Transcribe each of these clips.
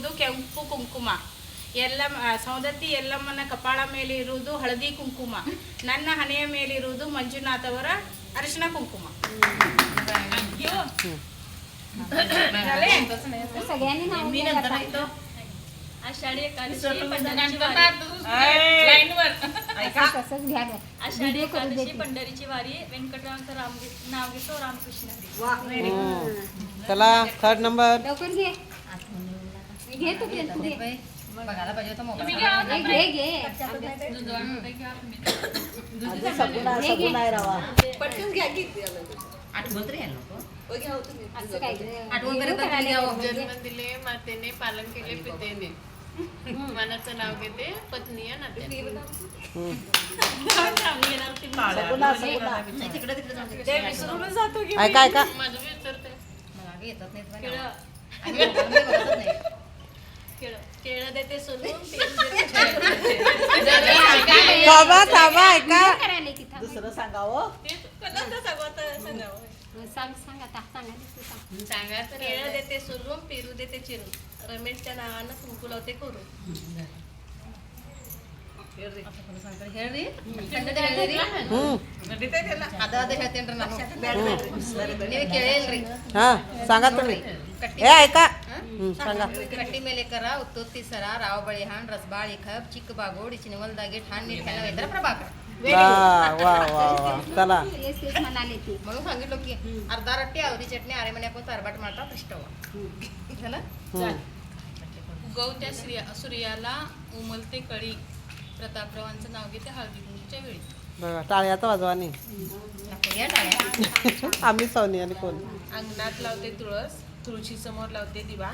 ಇರುವುದು ಕೆಂಪು ಕುಂಕುಮ. ಸೌದತ್ತಿ ಯಲ್ಲಮ್ಮನ ಕಪಾಳ ಮೇಲೆ ಇರುವುದು ಹಳದಿ ಕುಂಕುಮ. ನನ್ನ ಹಣೆಯ ಮೇಲಿರುವುದು ಮಂಜುನಾಥ್ ಅವರ ಅರಿಶಿನ ಕುಂಕುಮ. आषाढी एकादशी पंढरीची वारी व्यंकटरावांचं नाव घेतो रामकृष्ण हरी. चला थर्ड नंबर. बघायला पाहिजे होतं मोबाईल. आठवण तरी आहे नको. आठवण तरी जन्म दिले मातेने, पालन केले पितेने, मनाचं नाव घेते पत्नी या नात्याने. तिकडे तिकडे जाऊ. ऐका ऐका. माझं विचारते मला येतात नाहीत. केळं देते सोलून थांबा थांबा ऐका. दुसरं सांगावं. सांगा. केळं देते सोलून पेरू देते चिरून, रमेशच्या नावानं कुंकू लावते करून. हा सांगा तुम्ही. ऐका सांगा. कट्टी मेले करा उत्तोत्ती सरा राव बळीहान रसबाळ इखब चिक बागोड चिनवल दागे ठाण निर्ख्याला वेदर प्रभाकर. वा वा वा वा. चला म्हणून सांगितलं की अर्धा रट्टी आवरी चटणी आरे म्हणे आपण तरबाट मारता पृष्ठ झालं. उगवत्या सूर्याला उमलते कळी, प्रतापरावांचं नाव घेते हळदी कुंकूच्या वेळी. बघा टाळ्याचा वाजवा नाही. या टाळ्या. आम्ही सवनी आणि कोण. अंगणात लावते तुळस, तुळशी समोर लावते दिवा,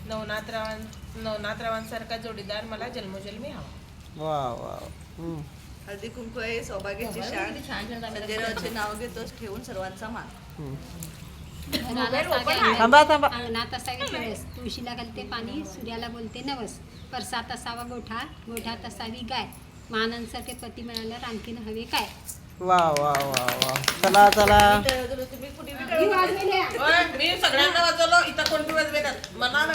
नवनाथरावांसारखा जोडीदार मला जन्मोजन्मी हवा. वा वा. हळदी कुंकू आहे सौभाग्याची शान. संजयरावांचे नाव घेतोस ठेवून सर्वांचा मान. थांबा थांबा. अंगणात असावे तुळस, तुळशीला घालते पाणी, सूर्याला बोलते नवस, परसात असावा गोठा, गोठ्यात असावी गाय, महानांसारखे पती मिळाल्यावर आणखीन हवे काय. वा वा वा वा. चला चला. मी सगळ्यांना वाजवलं. इथं कोणती वाजवेनात. मनाला